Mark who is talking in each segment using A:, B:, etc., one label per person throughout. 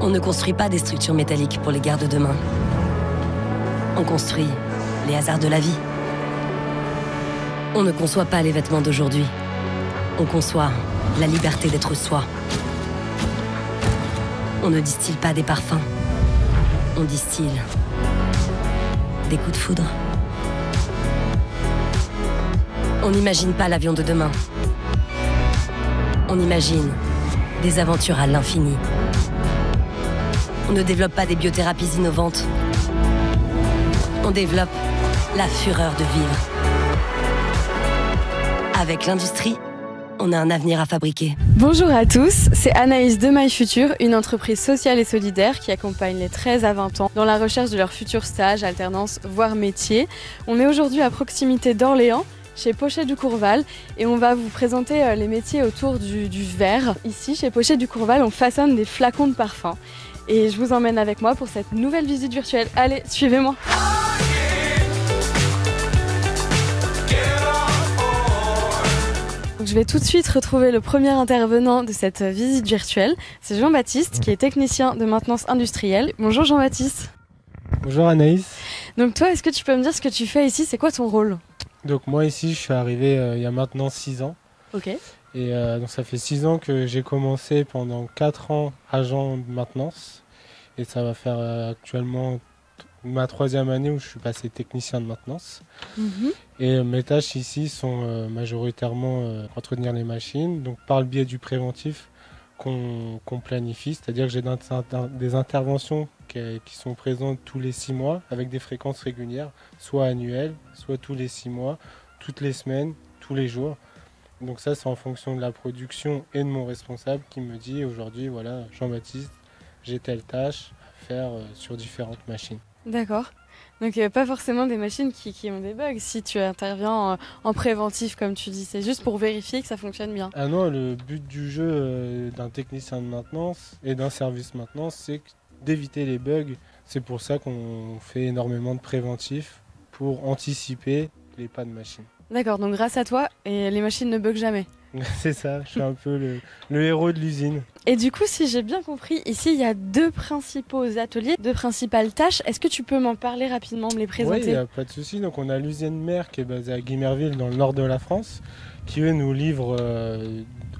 A: On ne construit pas des structures métalliques pour les guerres de demain. On construit les hasards de la vie. On ne conçoit pas les vêtements d'aujourd'hui. On conçoit la liberté d'être soi. On ne distille pas des parfums. On distille des coups de foudre. On n'imagine pas l'avion de demain. On imagine des aventures à l'infini. On ne développe pas des biothérapies innovantes. On développe la fureur de vivre. Avec l'industrie, on a un avenir à fabriquer.
B: Bonjour à tous, c'est Anaïs de My Future, une entreprise sociale et solidaire qui accompagne les 13 à 20 ans dans la recherche de leur futur stage, alternance, voire métier. On est aujourd'hui à proximité d'Orléans, chez Pochet du Courval, et on va vous présenter les métiers autour du verre. Ici, chez Pochet du Courval, on façonne des flacons de parfum. Et je vous emmène avec moi pour cette nouvelle visite virtuelle. Allez, suivez-moi. Donc, je vais tout de suite retrouver le premier intervenant de cette visite virtuelle. C'est Jean-Baptiste, qui est technicien de maintenance industrielle. Bonjour Jean-Baptiste.
C: Bonjour Anaïs.
B: Donc toi, est-ce que tu peux me dire ce que tu fais ici? C'est quoi ton rôle?
C: Donc moi ici, je suis arrivé il y a maintenant 6 ans.
B: Ok.
C: Et donc ça fait 6 ans que j'ai commencé pendant 4 ans agent de maintenance. Et ça va faire actuellement ma 3e année où je suis passé technicien de maintenance. Et mes tâches ici sont majoritairement entretenir les machines, donc par le biais du préventif qu'on planifie, c'est-à-dire que j'ai des interventions qui sont présentes tous les 6 mois avec des fréquences régulières, soit annuelles, soit tous les 6 mois, toutes les semaines, tous les jours. Donc ça c'est en fonction de la production et de mon responsable qui me dit aujourd'hui voilà Jean-Baptiste, j'ai telle tâche à faire sur différentes machines.
B: D'accord. Donc pas forcément des machines qui ont des bugs si tu interviens en préventif comme tu dis, c'est juste pour vérifier que ça fonctionne bien.
C: Ah non, le but du jeu d'un technicien de maintenance et d'un service maintenance, c'est d'éviter les bugs. C'est pour ça qu'on fait énormément de préventifs pour anticiper les pannes de machines.
B: D'accord, donc grâce à toi, et les machines ne bug jamais.
C: C'est ça, je suis un peu le héros de l'usine.
B: Et du coup, si j'ai bien compris, ici il y a 2 principaux ateliers, 2 principales tâches. Est-ce que tu peux m'en parler rapidement, me les présenter?
C: Oui, il n'y a pas de souci. Donc on a l'usine mère qui est basée à Guimerville dans le nord de la France, qui eux nous livre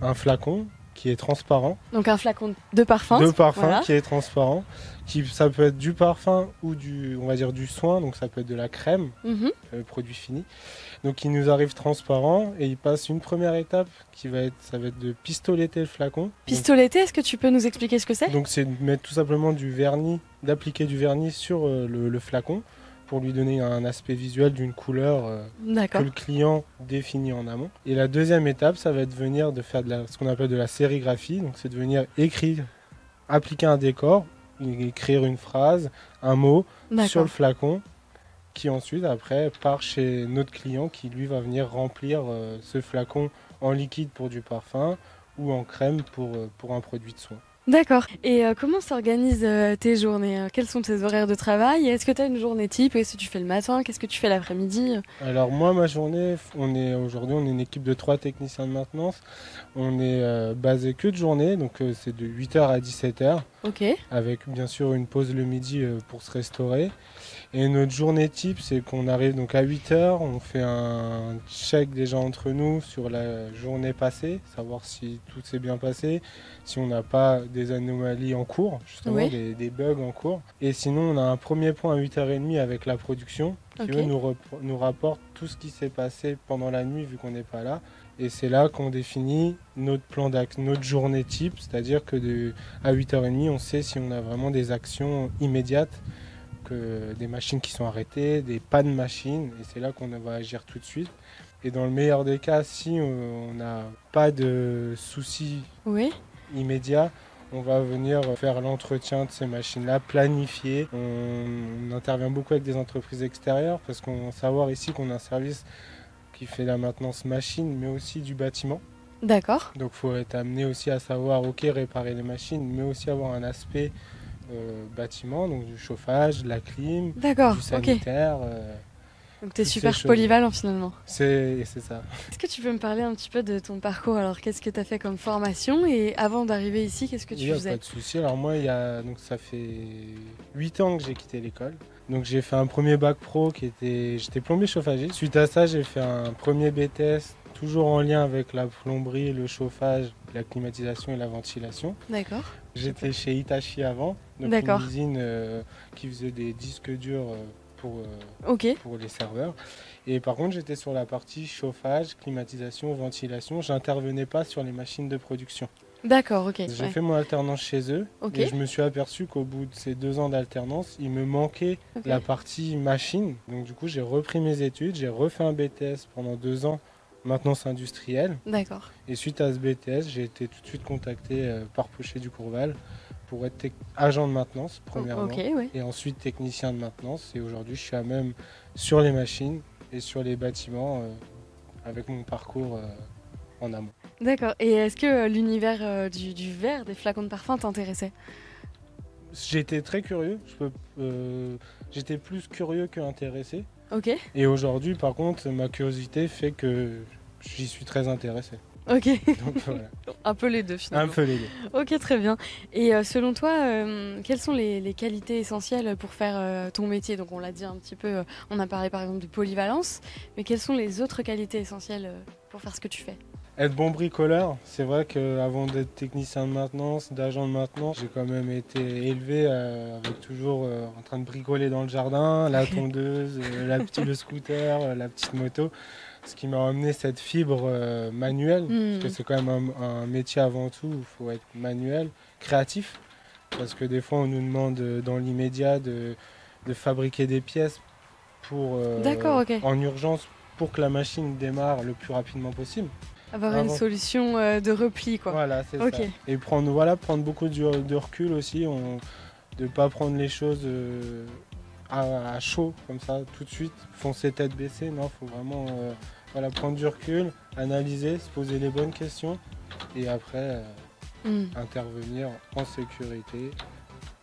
C: un flacon qui est transparent.
B: Donc un flacon de parfum.
C: De parfum
B: voilà.
C: Qui est transparent. Ça peut être du parfum ou on va dire du soin, donc ça peut être de la crème, produit fini. Donc il nous arrive transparent et il passe une première étape ça va être de pistoletter le flacon.
B: Pistoletter, est-ce que tu peux nous expliquer ce que c'est?
C: Donc c'est de mettre tout simplement d'appliquer du vernis sur le flacon pour lui donner un aspect visuel d'une couleur que le client définit en amont. Et la deuxième étape, ça va être de faire ce qu'on appelle de la sérigraphie, donc c'est de venir appliquer un décor, écrire une phrase, un mot sur le flacon, qui ensuite après part chez notre client qui lui va venir remplir ce flacon en liquide pour du parfum ou en crème pour un produit de soin.
B: D'accord. Et comment s'organisent tes journées? Quels sont tes horaires de travail? Est-ce que tu as une journée type? Est-ce que tu fais le matin? Qu'est-ce que tu fais l'après-midi?
C: Alors moi, ma journée, aujourd'hui on est une équipe de 3 techniciens de maintenance. On est basé que de journée, donc c'est de 8h à 17h.
B: Ok.
C: Avec bien sûr une pause le midi pour se restaurer. Et notre journée type, c'est qu'on arrive donc à 8h, on fait un check déjà entre nous sur la journée passée, savoir si tout s'est bien passé, si on n'a pas des anomalies en cours, justement des bugs en cours. Et sinon, on a un premier point à 8h30 avec la production, qui eux nous rapporte tout ce qui s'est passé pendant la nuit vu qu'on n'est pas là. Et c'est là qu'on définit notre plan notre journée type, c'est-à-dire que à 8h30, on sait si on a vraiment des actions immédiates, des machines qui sont arrêtées, des pannes de machines, et c'est là qu'on va agir tout de suite. Et dans le meilleur des cas, si on n'a pas de soucis immédiats, on va venir faire l'entretien de ces machines-là, planifier. On intervient beaucoup avec des entreprises extérieures, parce qu'on va savoir ici qu'on a un service qui fait la maintenance machine, mais aussi du bâtiment.
B: D'accord.
C: Donc il faut être amené aussi à savoir, réparer les machines, mais aussi avoir un aspect bâtiment, donc du chauffage, de la clim, du sanitaire.
B: Donc tu es
C: toutes ces
B: super
C: choses.
B: polyvalent finalement.
C: C'est ça.
B: Est-ce que tu peux me parler un petit peu de ton parcours? Alors qu'est-ce que tu as fait comme formation et avant d'arriver ici, qu'est-ce que
C: Il
B: tu
C: n'y a
B: faisais?
C: pas de souci. Alors moi, donc ça fait 8 ans que j'ai quitté l'école. Donc j'ai fait un premier bac pro j'étais plombier chauffagiste. Suite à ça, j'ai fait un premier BTS, toujours en lien avec la plomberie, le chauffage, la climatisation et la ventilation.
B: D'accord.
C: J'étais chez Hitachi avant, donc
B: D'accord.
C: une usine qui faisait des disques durs
B: Ok.
C: pour les serveurs. Et par contre, j'étais sur la partie chauffage, climatisation, ventilation. J'intervenais pas sur les machines de production.
B: D'accord, ok.
C: J'ai
B: Ouais.
C: fait mon alternance chez eux
B: Ok.
C: et je me suis aperçu qu'au bout de ces 2 ans d'alternance, il me manquait
B: Ok.
C: la partie machine. Donc du coup, j'ai repris mes études, j'ai refait un BTS pendant 2 ans, maintenance industrielle.
B: D'accord.
C: Et suite à ce BTS, j'ai été tout de suite contacté par Pocher du Courval pour être agent de maintenance, premièrement,
B: Ok, ouais.
C: et ensuite technicien de maintenance. Et aujourd'hui, je suis à même sur les machines et sur les bâtiments avec mon parcours en amont.
B: D'accord. Et est-ce que l'univers du verre, des flacons de parfum t'intéressait?
C: J'étais très curieux, j'étais plus curieux que intéressé.
B: Ok.
C: Et aujourd'hui, par contre, ma curiosité fait que j'y suis très intéressé.
B: Ok.
C: Donc voilà,
B: Un peu les deux
C: un
B: finalement.
C: peu les deux.
B: Ok, très bien. Et selon toi, quelles sont les qualités essentielles pour faire ton métier? Donc on l'a dit un petit peu, on a parlé par exemple de polyvalence, mais quelles sont les autres qualités essentielles pour faire ce que tu fais?
C: Être bon bricoleur, c'est vrai qu'avant d'être technicien de maintenance, d'agent de maintenance, j'ai quand même été élevé avec toujours en train de bricoler dans le jardin, la tondeuse, le scooter, la petite moto. Ce qui m'a amené cette fibre manuelle, parce que c'est quand même un métier avant tout, il faut être manuel, créatif, parce que des fois on nous demande dans l'immédiat de fabriquer des pièces
B: D'accord, ok.
C: en urgence pour que la machine démarre le plus rapidement possible.
B: Avoir une
C: Avant.
B: solution de repli, quoi.
C: Voilà, c'est
B: Ok.
C: ça. Et prendre beaucoup de recul aussi, de ne pas prendre les choses à chaud, comme ça, tout de suite, foncer tête baissée. Non, il faut vraiment prendre du recul, analyser, se poser les bonnes questions et après intervenir en sécurité.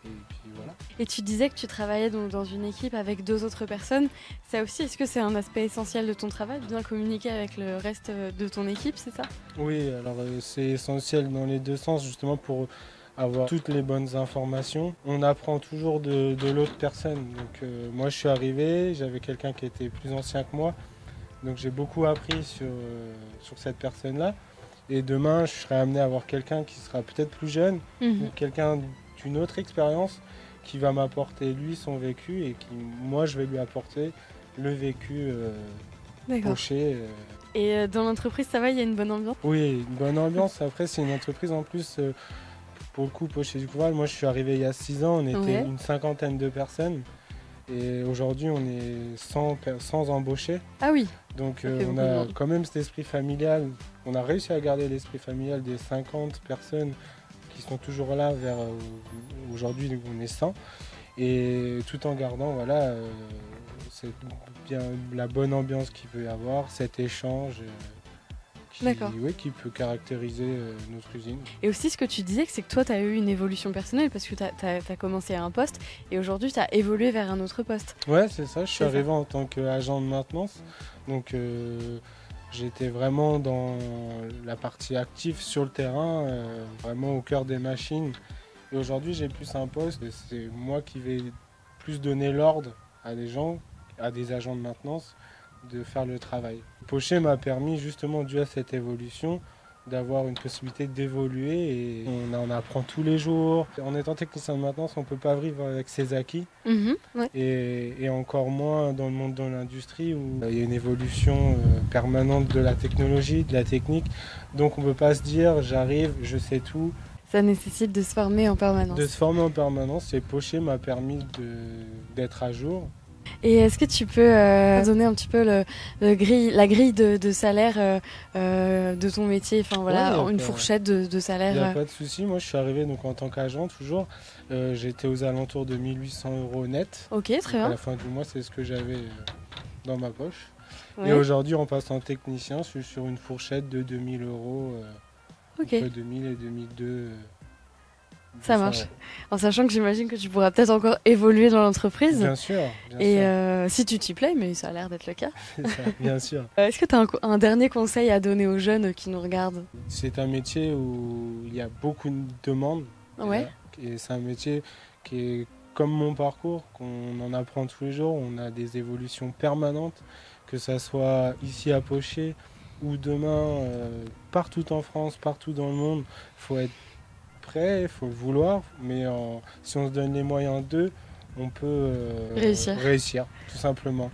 C: Et puis voilà.
B: Et tu disais que tu travaillais donc dans une équipe avec 2 autres personnes. Ça aussi, est-ce que c'est un aspect essentiel de ton travail, de bien communiquer avec le reste de ton équipe, c'est ça?
C: Oui, alors c'est essentiel dans les deux sens, justement pour avoir toutes les bonnes informations. On apprend toujours de l'autre personne. Donc moi je suis arrivé, j'avais quelqu'un qui était plus ancien que moi, donc j'ai beaucoup appris sur cette personne-là. Et demain je serai amené à avoir quelqu'un qui sera peut-être plus jeune, ou quelqu'un d'une autre expérience qui va m'apporter lui son vécu et moi je vais lui apporter le vécu
B: D'accord.
C: Pocher.
B: Et dans l'entreprise, ça va, il y a une bonne ambiance?
C: Oui, une bonne ambiance. Après, c'est une entreprise en plus, pour le coup, Pocher du Courval. Moi, je suis arrivé il y a 6 ans, on était une cinquantaine de personnes. Et aujourd'hui, on est 100 embauchés.
B: Ah oui.
C: Donc,
B: fait
C: on
B: beaucoup de
C: a
B: monde.
C: quand même cet esprit familial. On a réussi à garder l'esprit familial des 50 personnes qui sont toujours là vers aujourd'hui, on est 100. Et tout en gardant, c'est bien la bonne ambiance qu'il peut y avoir, cet échange qui peut caractériser notre usine.
B: Et aussi, ce que tu disais, c'est que toi, tu as eu une évolution personnelle parce que tu as commencé à un poste et aujourd'hui, tu as évolué vers un autre poste.
C: Ouais, c'est ça. Je suis
B: C'est
C: arrivé en tant qu'agent de maintenance. Donc, j'étais vraiment dans la partie active sur le terrain, vraiment au cœur des machines. Et aujourd'hui, j'ai plus un poste. C'est moi qui vais plus donner l'ordre à des gens, à des agents de maintenance, de faire le travail. Pocher m'a permis, justement, dû à cette évolution, d'avoir une possibilité d'évoluer et on en apprend tous les jours. En étant technicien de maintenance, on ne peut pas vivre avec ses acquis
B: Ouais.
C: et encore moins dans le monde de l'industrie où il y a une évolution permanente de la technologie, de la technique. Donc on ne peut pas se dire j'arrive, je sais tout.
B: Ça nécessite de se former en permanence.
C: De se former en permanence et Pocher m'a permis d'être à jour.
B: Et est-ce que tu peux donner un petit peu la grille de salaire de ton métier, enfin voilà, une fourchette de salaire?
C: Il n'y a pas de souci, moi je suis arrivé donc, en tant qu'agent toujours, j'étais aux alentours de 1 800 € net.
B: Ok, très bien.
C: À la fin du mois, c'est ce que j'avais dans ma poche.
B: Ouais.
C: Et aujourd'hui, en passant technicien, je suis sur une fourchette de 2 000 €,
B: Ok.
C: entre 2 000 et 2 200
B: Ça marche. En sachant que j'imagine que tu pourras peut-être encore évoluer dans l'entreprise.
C: Bien sûr.
B: Et si tu t'y plais, mais ça a l'air d'être le cas.
C: C'est ça, bien sûr.
B: Est-ce que tu as un dernier conseil à donner aux jeunes qui nous regardent?
C: C'est un métier où il y a beaucoup de demandes.
B: Ouais.
C: Et c'est un métier qui est comme mon parcours, qu'on en apprend tous les jours. On a des évolutions permanentes, que ça soit ici à Pocher ou demain partout en France, partout dans le monde. Il faut être prêt, il faut le vouloir, mais si on se donne les moyens d'eux, on peut réussir, tout simplement.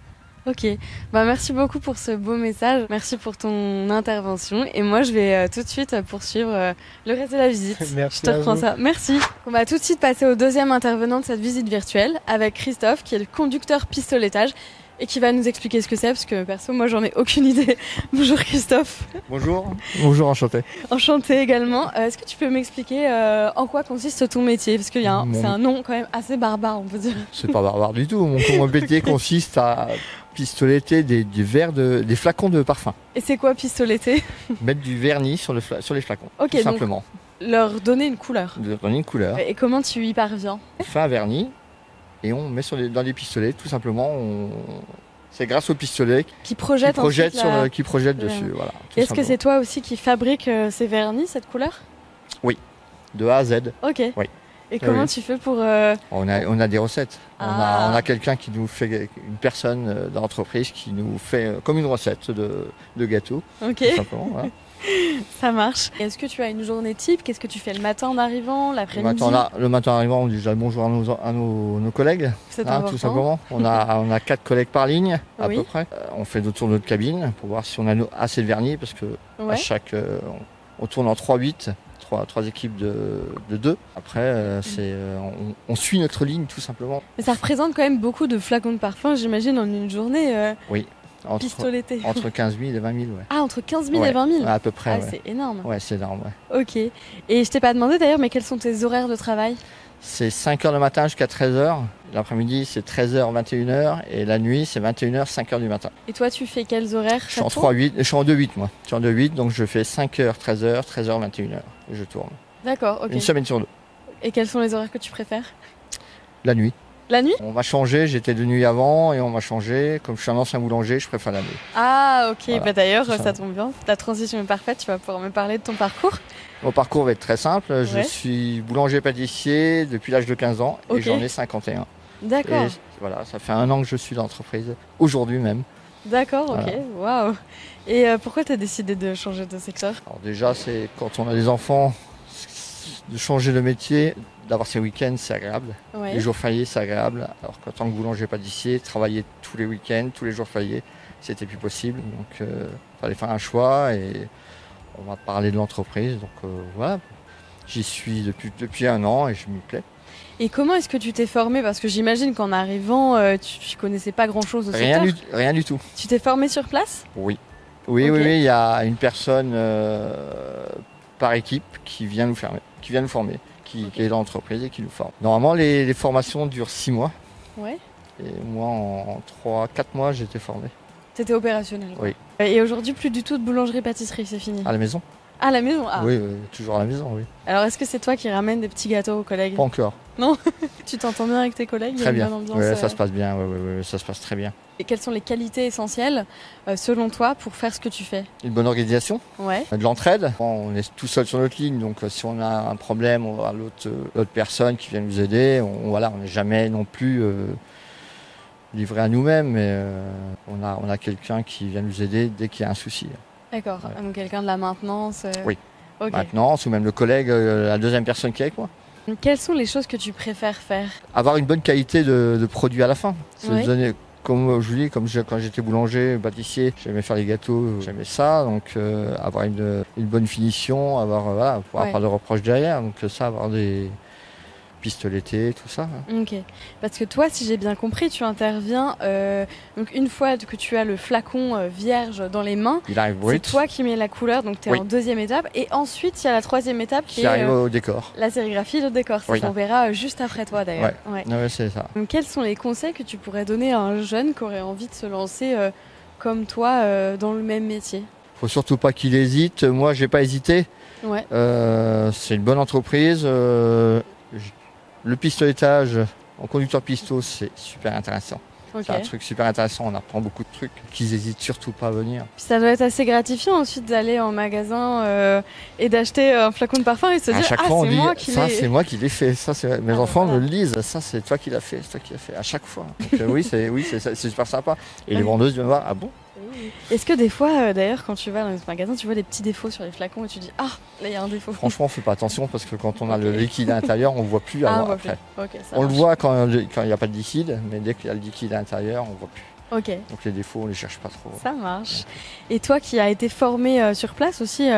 B: Ok, merci beaucoup pour ce beau message, merci pour ton intervention et moi je vais tout de suite poursuivre le reste de la visite.
C: Merci.
B: Je te reprends ça, merci. On va tout de suite passer au deuxième intervenant de cette visite virtuelle avec Christophe qui est le conducteur pistoletage et qui va nous expliquer ce que c'est parce que perso moi j'en ai aucune idée. Bonjour Christophe.
D: Bonjour. Bonjour, enchanté.
B: Enchanté également. Est-ce que tu peux m'expliquer en quoi consiste ton métier? Parce que c'est un nom quand même assez barbare on peut dire.
D: C'est pas barbare du tout. Mon métier consiste à pistoleter des des flacons de parfum.
B: Et c'est quoi pistoleter?
D: Mettre du vernis sur les flacons,
B: Ok,
D: tout simplement.
B: Donc leur donner une couleur.
D: De donner une couleur.
B: Et comment tu y parviens?
D: On fait un vernis et on met dans les pistolets, tout simplement. C'est grâce au pistolet
B: qui projette
D: dessus. Voilà,
B: est-ce que c'est toi aussi qui fabrique ces vernis, cette couleur?
D: Oui, de A à Z.
B: Ok.
D: Oui.
B: Et comment tu fais pour...
D: On a des recettes. On a quelqu'un qui nous fait, une personne dans l'entreprise qui nous fait comme une recette de gâteau.
B: Ok.
D: Tout simplement, voilà.
B: Ça marche. Est-ce que tu as une journée type? Qu'est-ce que tu fais le matin en arrivant, l'après-midi?
D: Le matin en arrivant, on dit déjà bonjour à nos collègues.
B: C'est important.
D: Tout simplement. On a 4 collègues par ligne, à peu près. On fait le tour de notre cabine pour voir si on a assez de vernis, parce que à chaque, on tourne en 3-8. Trois équipes de 2. Après, on suit notre ligne tout simplement.
B: Mais ça représente quand même beaucoup de flacons de parfum, j'imagine, en une journée.
D: Oui.
B: Pistoleté.
D: Entre 15 000 et 20 000, ouais.
B: Ah, entre 15 000 et 20 000
D: à peu près, ouais.
B: C'est énorme.
D: Ouais, c'est énorme, ouais.
B: Ok. Et je t'ai pas demandé d'ailleurs, mais quels sont tes horaires de travail?
D: C'est 5h le matin jusqu'à 13h. L'après-midi, c'est 13h, 21h. Et la nuit, c'est 21h, 5h du matin.
B: Et toi, tu fais quels horaires?
D: Je suis en 3-8. Je suis en 2-8, moi. Je suis en 2-8, donc je fais 5h, 13h, 13h, 21h. Et je tourne.
B: D'accord, ok.
D: Une semaine sur 2.
B: Et quels sont les horaires que tu préfères?
D: La nuit.
B: La nuit?
D: On va changer, j'étais de nuit avant et on va changer. Comme je suis un ancien boulanger, je préfère la nuit.
B: Ah ok,
D: voilà,
B: d'ailleurs ça tombe bien, ta transition est parfaite, tu vas pouvoir me parler de ton parcours.
D: Mon parcours va être très simple, je suis boulanger-pâtissier depuis l'âge de 15 ans et j'en ai 51.
B: D'accord.
D: Et voilà, ça fait 1 an que je suis dans l'entreprise, aujourd'hui même.
B: D'accord, ok, waouh. Et pourquoi tu as décidé de changer de secteur?
D: Alors déjà, c'est quand on a des enfants, de changer de métier, d'avoir ses week-ends, c'est agréable.
B: Ouais.
D: Les jours fériés, c'est agréable. Alors qu'en tant que boulanger-pâtissier, travailler tous les week-ends, tous les jours fériés, c'était plus possible. Donc, il fallait faire un choix et on va parler de l'entreprise. Donc, voilà, j'y suis depuis 1 an et je m'y plais.
B: Et comment est-ce que tu t'es formé? Parce que j'imagine qu'en arrivant, tu connaissais pas grand-chose au secteur.
D: Rien du tout.
B: Tu t'es formé sur place?
D: Oui. Oui, il y a une personne par équipe qui vient nous former, qui est dans l'entreprise et qui nous forme. Normalement, les formations durent 6 mois.
B: Ouais.
D: Et moi, en 3-4 mois, j'étais formé.
B: T'étais opérationnel?
D: Oui.
B: Et aujourd'hui, plus du tout de boulangerie-pâtisserie, c'est fini?
D: À la maison.
B: À la maison?
D: Oui, toujours à la maison, oui.
B: Alors, est-ce que c'est toi qui ramènes des petits gâteaux aux collègues?
D: Pas encore.
B: Non. Tu t'entends bien avec tes collègues?
D: Très bien.
B: Ouais,
D: ça se passe bien, ça se passe très bien.
B: Et quelles sont les qualités essentielles, selon toi, pour faire ce que tu fais?
D: Une bonne organisation,
B: ouais.
D: De l'entraide. On est tout seul sur notre ligne, donc si on a un problème, on va voir l'autre personne qui vient nous aider. On n'est jamais non plus livré à nous-mêmes, mais on a quelqu'un qui vient nous aider dès qu'il y a un souci.
B: D'accord, donc quelqu'un de la maintenance.
D: Oui,
B: okay.
D: Maintenance, ou même le collègue, la deuxième personne qui est avec moi.
B: Quelles sont les choses que tu préfères faire? Avoir
D: une bonne qualité de produit à la fin. Donner, comme je vous dis, quand j'étais boulanger, pâtissier, j'aimais faire les gâteaux, j'aimais ça. Donc avoir une bonne finition, pouvoir avoir de reproches derrière. Donc ça, avoir des pistoletés, tout ça.
B: Ok. Parce que toi, si j'ai bien compris, tu interviens donc une fois que tu as le flacon vierge dans les mains, c'est toi qui mets la couleur, donc tu es en deuxième étape. Et ensuite, il y a la troisième étape qui
D: arrive au décor.
B: La sérigraphie, le décor. C'est ce qu'on verra juste après toi d'ailleurs.
D: Ouais, c'est ça.
B: Donc, quels sont les conseils que tu pourrais donner à un jeune qui aurait envie de se lancer comme toi dans le même métier?
D: Faut surtout pas qu'il hésite. Moi, j'ai pas hésité.
B: Ouais.
D: C'est une bonne entreprise. Le pistoletage en conducteur pisto, c'est super intéressant.
B: Ok.
D: C'est un truc super intéressant, on apprend beaucoup de trucs qu'ils hésitent surtout pas à venir.
B: Puis ça doit être assez gratifiant ensuite d'aller en magasin et d'acheter un flacon de parfum et se
D: À
B: dire
D: chaque
B: ah
D: fois, on
B: c'est
D: dit
B: moi qui
D: ça,
B: l'ai.
D: c'est moi qui l'ai fait. Ça, c'est mes
B: Ah,
D: enfants
B: voilà.
D: me le disent. Ça, c'est toi qui l'as fait. C'est toi qui l'as fait. À chaque fois. Donc, oui, c'est super sympa. Et les vendeuses viennent voir. Ah bon?
B: Est-ce que des fois, d'ailleurs, quand tu vas dans les magasins, tu vois des petits défauts sur les flacons et tu dis ah là il y a un défaut.
D: Franchement, on fait pas attention parce que quand on a
B: Ok.
D: le liquide à l'intérieur, on voit plus
B: Ah, on
D: avant
B: voit
D: après.
B: plus. Ok, ça
D: On le
B: marche.
D: voit quand il n'y a pas de liquide, mais dès qu'il y a le liquide à l'intérieur, on voit plus.
B: Ok,
D: Donc les défauts, on les cherche pas trop.
B: ça marche. Et toi qui as été formé sur place aussi,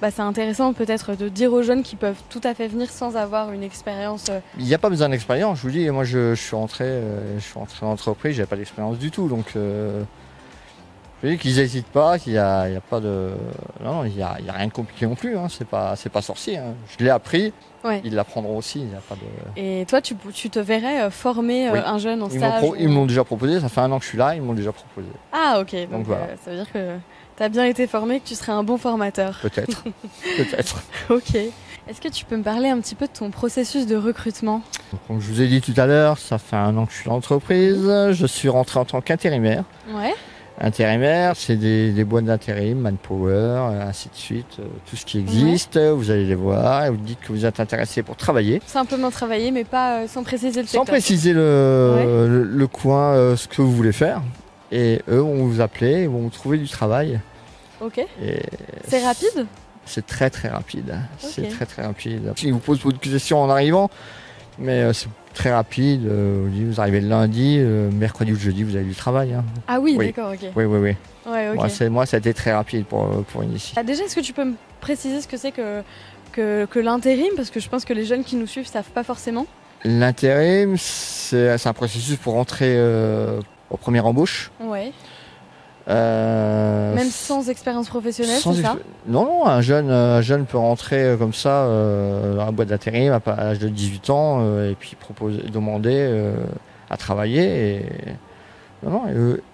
B: c'est intéressant peut-être de dire aux jeunes qui peuvent tout à fait venir sans avoir une expérience.
D: Il n'y a pas besoin d'expérience. Je vous dis, moi, je suis rentré dans l'entreprise, j'avais pas d'expérience du tout. Donc, je dis qu'ils n'hésitent pas, qu'il y a pas de, non, il y a rien de compliqué non plus. Hein. C'est pas sorcier. Hein. Je l'ai appris.
B: Ouais.
D: Ils l'apprendront aussi. Il y a pas de.
B: Et toi, tu te verrais former
D: Oui.
B: un jeune en
D: Ils
B: stage
D: m'ont m'ont déjà proposé. Ça fait 1 an que je suis là. Ils m'ont déjà proposé.
B: Ah ok, donc
D: voilà.
B: ça veut dire que tu as bien été formé, que tu serais un bon formateur.
D: Peut-être. Peut-être.
B: Ok. Est-ce que tu peux me parler un petit peu de ton processus de recrutement?
D: Comme je vous ai dit tout à l'heure, ça fait 1 an que je suis dans l'entreprise. Je suis rentré en tant qu'intérimaire.
B: Ouais.
D: Intérimaire, c'est des boîtes d'intérim, Manpower, ainsi de suite, tout ce qui existe. Vous allez les voir et vous dites que vous êtes intéressé pour travailler.
B: Simplement travailler, mais pas sans préciser le
D: Sans
B: secteur.
D: préciser le coin, ce que vous voulez faire. Et eux vont vous appeler, ils vont vous trouver du travail.
B: Ok.
D: Et
B: C'est rapide?
D: c'est très très rapide.
B: Ok.
D: C'est très très rapide. Ils vous posent beaucoup de questions en arrivant, mais c'est très rapide. Vous arrivez le lundi, mercredi ou jeudi, vous avez du travail. Hein.
B: Ah oui,
D: Oui.
B: d'accord, ok.
D: Oui.
B: Ouais, ok.
D: Moi, ça a été très rapide pour une ici.
B: Ah, déjà, est-ce que tu peux me préciser ce que c'est que l'intérim? Parce que je pense que les jeunes qui nous suivent savent pas forcément.
D: L'intérim, c'est un processus pour rentrer au premier embauche.
B: Ouais.
D: Euh,
B: Même sans expérience professionnelle,
D: sans
B: c'est ça?
D: Non, un jeune peut rentrer comme ça dans la boîte d'intérim à l'âge de 18 ans et puis demander à travailler. Et... Non,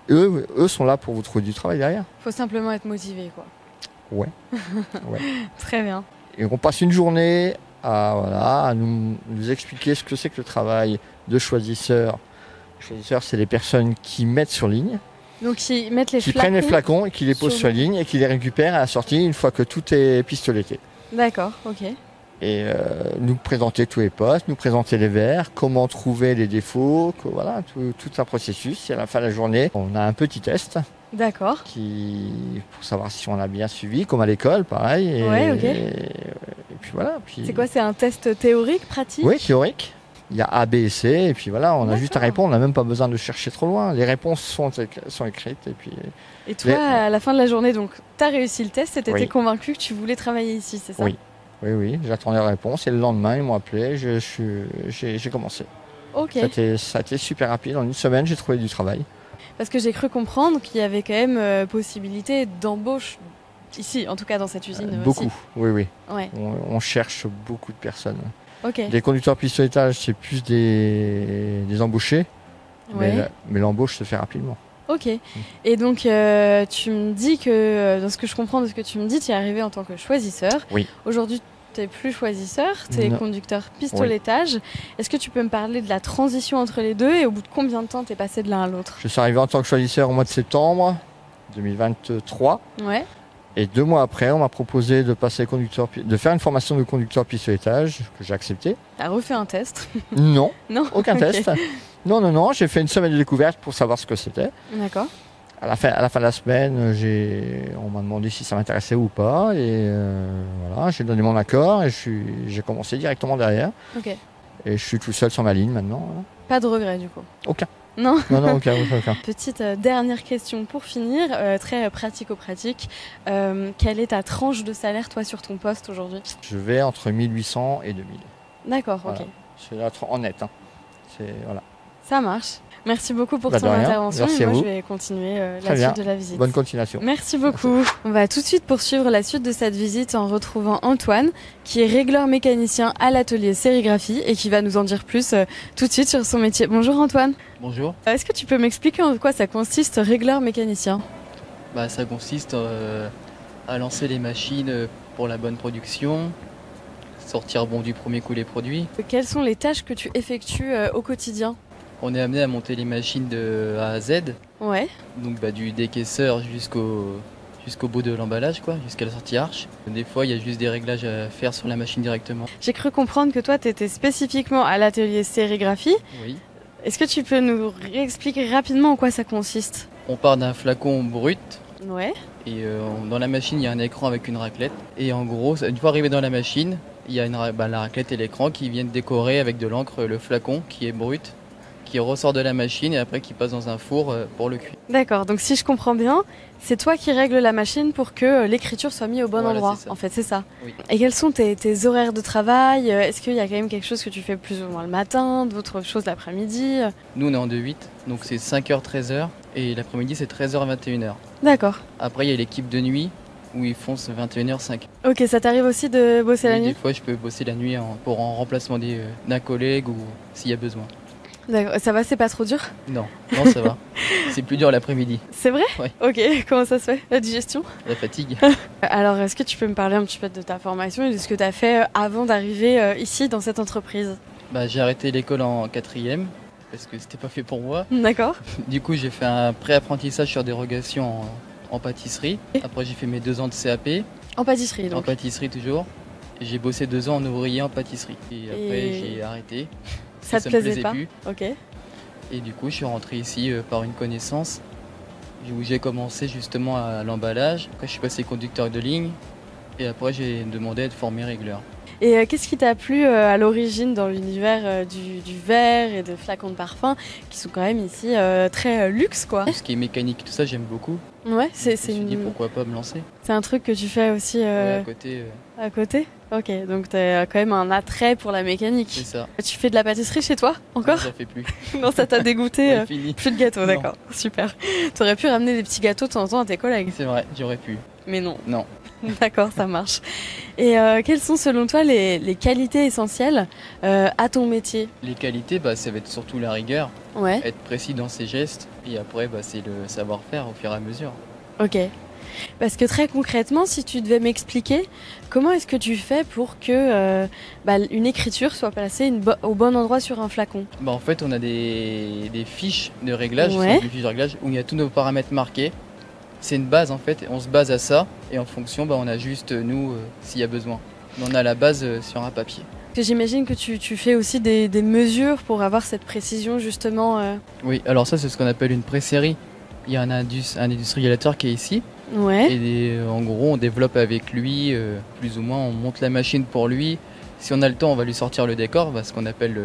D: eux sont là pour vous trouver du travail derrière.
B: Faut simplement être motivé, quoi.
D: Ouais.
B: Très bien.
D: Et on passe une journée à nous expliquer ce que c'est que le travail de choisisseur. Les choisisseurs, c'est les personnes qui mettent sur ligne.
B: Donc ils mettent les
D: Qui
B: flacons.
D: prennent les flacons et qui les posent
B: sur
D: sur la ligne et qui les récupèrent à la sortie une fois que tout est pistoleté.
B: D'accord, ok.
D: Et nous présenter tous les postes, nous présenter les verres, comment trouver les défauts, voilà, tout un processus. Et à la fin de la journée, on a un petit test
B: D'accord.
D: pour savoir si on a bien suivi, comme à l'école, pareil. Et,
B: Ouais, ok.
D: et puis voilà. Puis,
B: C'est quoi, c'est un test théorique, pratique?
D: Oui, théorique. Il y a A, B et C, et puis voilà, on a juste à
B: D'accord.
D: répondre, on n'a même pas besoin de chercher trop loin. Les réponses sont écrites, et puis...
B: Et toi, à la fin de la journée, donc, t'as réussi le test et t'étais
D: Oui.
B: convaincu que tu voulais travailler ici, c'est ça?
D: Oui, j'attendais la réponse, et le lendemain, ils m'ont appelé, j'ai commencé.
B: Ok.
D: Ça a été super rapide, en 1 semaine, j'ai trouvé du travail.
B: Parce que j'ai cru comprendre qu'il y avait quand même possibilité d'embauche ici, en tout cas dans cette usine.
D: Beaucoup,
B: aussi.
D: oui.
B: Ouais.
D: On cherche beaucoup de personnes.
B: Ok.
D: Les conducteurs pistoletage, c'est plus des embauchés,
B: Ouais.
D: mais l'embauche se fait rapidement.
B: Ok. Et donc, tu me dis que, dans ce que je comprends de ce que tu me dis, tu es arrivé en tant que choisisseur.
D: Oui.
B: Aujourd'hui, tu n'es plus choisisseur, tu es
D: Non.
B: conducteur pistoletage. Est-ce que tu peux me parler de la transition entre les deux et au bout de combien de temps tu es passé de l'un à l'autre?
D: Je suis arrivé en tant que choisisseur au mois de septembre 2023.
B: Ouais.
D: Et 2 mois après, on m'a proposé de faire une formation de conducteur pistoletage, que j'ai accepté.
B: Tu as refait un test?
D: Non,
B: Non.
D: aucun
B: Ok.
D: test. Non, j'ai fait une semaine de découverte pour savoir ce que c'était.
B: D'accord.
D: À la fin de la semaine, on m'a demandé si ça m'intéressait ou pas. Et voilà, j'ai donné mon accord et j'ai commencé directement derrière.
B: Ok.
D: Et je suis tout seul sur ma ligne maintenant. Voilà.
B: Pas de regret du coup?
D: Aucun.
B: Non.
D: Non, aucun.
B: Petite dernière question pour finir, très pratico-pratique. Quelle est ta tranche de salaire, toi, sur ton poste aujourd'hui?
D: Je vais entre 1800 et 2000.
B: D'accord,
D: Voilà.
B: ok.
D: C'est là en net. Hein. Voilà.
B: Ça marche. Merci beaucoup pour
D: Bah,
B: ton
D: de rien.
B: intervention.
D: Merci
B: et
D: à
B: moi,
D: vous.
B: je vais continuer
D: Très
B: la
D: bien.
B: suite de la visite.
D: Bonne continuation.
B: Merci beaucoup. On va tout de suite poursuivre la suite de cette visite en retrouvant Antoine, qui est régleur mécanicien à l'atelier sérigraphie et qui va nous en dire plus tout de suite sur son métier. Bonjour Antoine.
E: Bonjour.
B: Est-ce que tu peux m'expliquer en quoi ça consiste, régleur mécanicien?
E: Ça consiste à lancer les machines pour la bonne production, sortir bon du premier coup les produits.
B: Quelles sont les tâches que tu effectues au quotidien?
E: On est amené à monter les machines de A à Z,
B: Ouais.
E: donc du décaisseur jusqu'au bout de l'emballage, quoi, jusqu'à la sortie arche. Des fois, il y a juste des réglages à faire sur la machine directement.
B: J'ai cru comprendre que toi, tu étais spécifiquement à l'atelier sérigraphie.
E: Oui.
B: Est-ce que tu peux nous réexpliquer rapidement en quoi ça consiste?
E: On part d'un flacon brut.
B: Ouais.
E: Et dans la machine, il y a un écran avec une raclette. Et en gros, une fois arrivé dans la machine, il y a la raclette et l'écran qui viennent décorer avec de l'encre le flacon qui est brut, qui ressort de la machine et après qui passe dans un four pour le cuire.
B: D'accord, donc si je comprends bien, c'est toi qui règles la machine pour que l'écriture soit mise au bon
E: Voilà,
B: endroit.
E: c'est ça.
B: En fait, c'est ça.
E: Oui.
B: Et quels sont tes horaires de travail? Est-ce qu'il y a quand même quelque chose que tu fais plus ou moins le matin, d'autres choses l'après-midi?
E: Nous, on est en 2-8, donc c'est 5h, 13h. Et l'après-midi, c'est 13h, 21h.
B: D'accord.
E: Après, il y a l'équipe de nuit où ils font 21h, 5h.
B: Ok, ça t'arrive aussi de bosser la
E: Des
B: nuit?
E: fois, je peux bosser la nuit en remplacement d'un collègue ou s'il y a besoin.
B: D'accord, ça va, c'est pas trop dur?
E: Non, ça va. C'est plus dur l'après-midi,
B: C'est vrai?
E: Ouais.
B: Ok, comment ça se fait, la digestion?
E: la fatigue.
B: Alors, est-ce que tu peux me parler un petit peu de ta formation et de ce que tu as fait avant d'arriver ici dans cette entreprise?
E: J'ai arrêté l'école en 4e parce que c'était pas fait pour moi.
B: D'accord.
E: Du coup, j'ai fait un pré-apprentissage sur dérogation en pâtisserie. Après, j'ai fait mes 2 ans de CAP,
B: En pâtisserie,
E: en
B: donc.
E: pâtisserie toujours. Et j'ai bossé 2 ans en ouvrier en pâtisserie. Et après,
B: Et
E: j'ai arrêté.
B: Ça te
E: me
B: plaisait
E: plaisait
B: pas?
E: plus.
B: Ok.
E: Et du coup, je suis rentré ici par une connaissance où j'ai commencé justement à l'emballage. Après, je suis passé conducteur de ligne. Et après, j'ai demandé à être formé régleur.
B: Et qu'est-ce qui t'a plu à l'origine dans l'univers du verre et de flacons de parfum qui sont quand même ici très luxe, quoi?
E: Tout ce qui est mécanique, tout ça, j'aime beaucoup.
B: Ouais,
E: Je me suis dit pourquoi pas me lancer.
B: c'est un truc que tu fais aussi
E: Ouais, à côté,
B: à côté? Ok, donc t'as quand même un attrait pour la
E: c'est
B: mécanique.
E: ça.
B: Tu fais de la pâtisserie chez toi encore?
E: Ça fait plus.
B: Non, ça t'a dégoûté?
E: Ouais, fini.
B: Plus de gâteaux,
E: Non.
B: d'accord, super. T'aurais pu ramener des petits gâteaux de temps en temps à tes collègues,
E: C'est vrai, j'aurais pu.
B: mais non.
E: Non.
B: D'accord, ça marche. Et quelles sont selon toi les qualités essentielles à ton métier?
E: Les qualités, ça va être surtout la rigueur,
B: Ouais,
E: être précis dans ses gestes. Et après, c'est le savoir-faire au fur et à mesure.
B: ok. Parce que très concrètement, si tu devais m'expliquer, comment est-ce que tu fais pour que une écriture soit placée au bon endroit sur un flacon?
E: En fait, on a des fiches de réglage,
B: Ouais.
E: des fiches de réglage où il y a tous nos paramètres marqués. C'est une base en fait, et on se base à ça. Et en fonction, on ajuste nous s'il y a besoin. Mais on a la base sur un papier.
B: Parce que j'imagine que tu fais aussi des mesures pour avoir cette précision justement.
E: Oui, alors ça, c'est ce qu'on appelle une pré-série. Il y a un industrialisateur qui est ici.
B: Ouais,
E: Et en gros, on développe avec lui, plus ou moins, on monte la machine pour lui. Si on a le temps, on va lui sortir le décor, ce qu'on appelle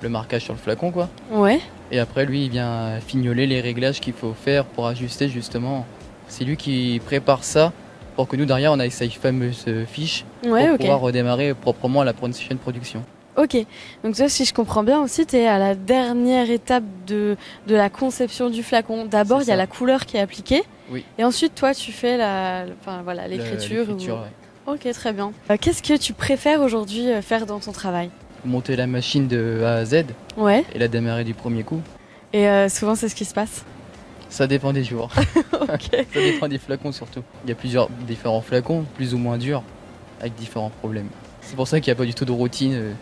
E: le marquage sur le flacon, quoi.
B: ouais.
E: Et après, lui, il vient fignoler les réglages qu'il faut faire pour ajuster, justement. C'est lui qui prépare ça pour que nous, derrière, on ait ces fameuses fiches
B: Ouais,
E: pour
B: ok.
E: pouvoir redémarrer proprement la prochaine production.
B: Ok, donc toi, si je comprends bien aussi, tu es à la dernière étape de la conception du flacon. D'abord,
E: C'est
B: il y a
E: ça.
B: la couleur qui est appliquée,
E: Oui.
B: et ensuite, toi, tu fais l'écriture.
E: L'écriture, ouais.
B: Ok, très bien. Qu'est-ce que tu préfères aujourd'hui faire dans ton travail?
E: Monter la machine de A à Z
B: Ouais,
E: et la démarrer du premier coup.
B: et souvent, c'est ce qui se passe.
E: Ça dépend des jours.
B: Ok.
E: Ça dépend des flacons surtout. Il y a différents flacons, plus ou moins durs, avec différents problèmes. C'est pour ça qu'il n'y a pas du tout de routine.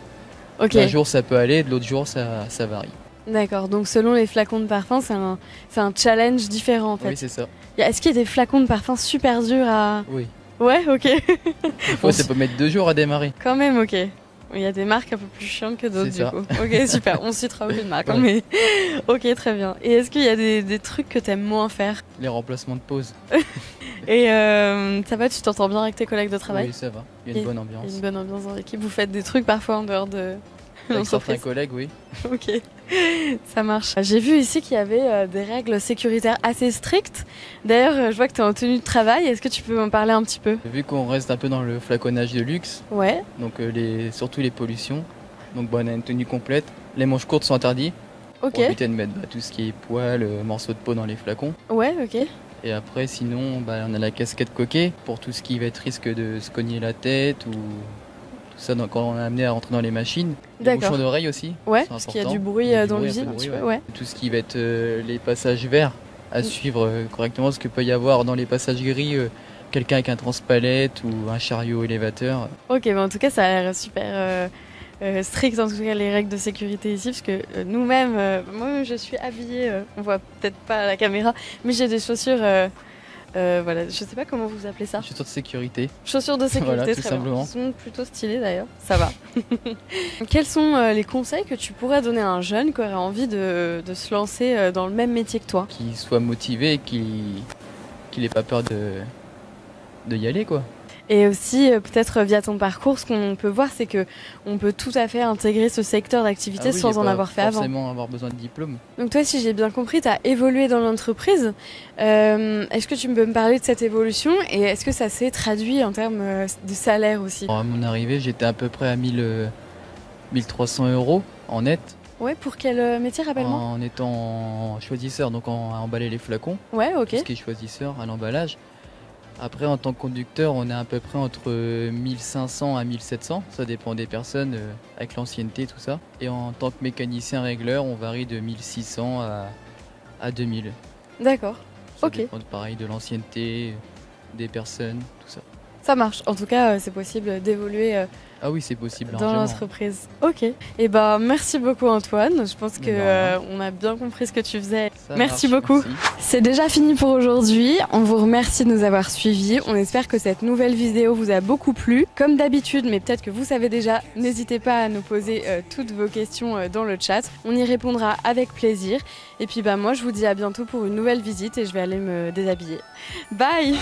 B: Ok,
E: Un jour ça peut aller, de l'autre jour ça varie.
B: d'accord. Donc, selon les flacons de parfum, c'est un challenge différent en fait.
E: Oui, c'est ça.
B: Est-ce qu'il y a des flacons de parfum super durs à.
E: Oui.
B: Ouais, ok.
E: Des fois ça peut mettre 2 jours à démarrer.
B: Quand même, ok. Il y a des marques un peu plus chiantes que d'autres,
E: C'est
B: du
E: ça.
B: coup. Ok, super. On citera aucune marque, hein,
E: Ouais.
B: mais ok, très bien. Et est-ce qu'il y a des trucs que t'aimes moins faire?
E: Les remplacements de pause.
B: Et ça va, tu t'entends bien avec tes collègues de travail?
E: Oui, ça va. Il y a une bonne
B: Il y a
E: ambiance.
B: une bonne ambiance dans l'équipe. Vous faites des trucs parfois en dehors de
E: Avec certains
B: l'entreprise?
E: collègues, oui.
B: Ok, ça marche. J'ai vu ici qu'il y avait des règles sécuritaires assez strictes. D'ailleurs, je vois que tu es en tenue de travail. Est-ce que tu peux m'en parler un petit peu?
E: Vu qu'on reste un peu dans le flaconnage de luxe,
B: Ouais,
E: donc surtout les pollutions, donc on a une tenue complète. Les manches courtes sont interdits
B: ok.
E: pour éviter de mettre tout ce qui est poils, morceaux de peau dans les flacons.
B: Ouais, ok.
E: Et après, sinon, on a la casquette coquet pour tout ce qui va être risque de se cogner la tête ou tout ça quand on est amené à rentrer dans les machines. Les
B: D'accord.
E: bouchons d'oreilles aussi.
B: Ouais,
E: c'est
B: parce qu'il y a
E: important.
B: du bruit
E: Il y a du
B: dans
E: bruit, un peu
B: l'usine.
E: de
B: un
E: bruit,
B: petit peu,
E: ouais.
B: ouais.
E: Tout ce qui va être les passages verts à suivre correctement, ce que peut y avoir dans les passages gris, quelqu'un avec un transpalette ou un chariot élévateur.
B: Ok, en tout cas ça a l'air super strict, en tout cas les règles de sécurité ici, parce que nous-mêmes, moi je suis habillée, on voit peut-être pas à la caméra, mais j'ai des chaussures, voilà, je sais pas comment vous appelez ça.
E: Chaussures de sécurité.
B: Chaussures de sécurité,
E: voilà, tout
B: très
E: simplement.
B: bien. Elles sont plutôt stylées d'ailleurs, ça va. Quels sont les conseils que tu pourrais donner à un jeune qui aurait envie de se lancer dans le même métier que toi?
E: Qu'il soit motivé et qu'il n'ait pas peur de y aller, quoi.
B: Et aussi, peut-être via ton parcours, ce qu'on peut voir, c'est que on peut tout à fait intégrer ce secteur d'activité sans en avoir fait avant.
E: Forcément avoir besoin de diplôme.
B: Donc toi, si j'ai bien compris, tu as évolué dans l'entreprise. Est-ce que tu peux me parler de cette évolution et est-ce que ça s'est traduit en termes de salaire aussi?
E: Alors, à mon arrivée, j'étais à peu près à 1300 € en net.
B: Ouais, pour quel métier, rappelle-moi?
E: En étant choisisseur, donc à emballer les flacons.
B: Ouais, ok.
E: Tout ce qui est choisisseur à l'emballage. Après, en tant que conducteur, on est à peu près entre 1500 à 1700. Ça dépend des personnes, avec l'ancienneté, tout ça. Et en tant que mécanicien régleur, on varie de 1600 à 2000.
B: D'accord.
E: Ça
B: ok.
E: dépend pareil de l'ancienneté, des personnes, tout ça.
B: Ça marche. En tout cas, c'est possible d'évoluer
E: Ah oui, c'est possible.
B: dans l'entreprise. Ok. Et ben, merci beaucoup Antoine. Je pense que on a bien compris ce que tu faisais. Merci beaucoup.
E: Merci.
B: C'est déjà fini pour aujourd'hui. On vous remercie de nous avoir suivis. On espère que cette nouvelle vidéo vous a beaucoup plu. Comme d'habitude, mais peut-être que vous savez déjà, n'hésitez pas à nous poser toutes vos questions dans le chat. On y répondra avec plaisir. Et puis bah moi, je vous dis à bientôt pour une nouvelle visite et je vais aller me déshabiller. Bye!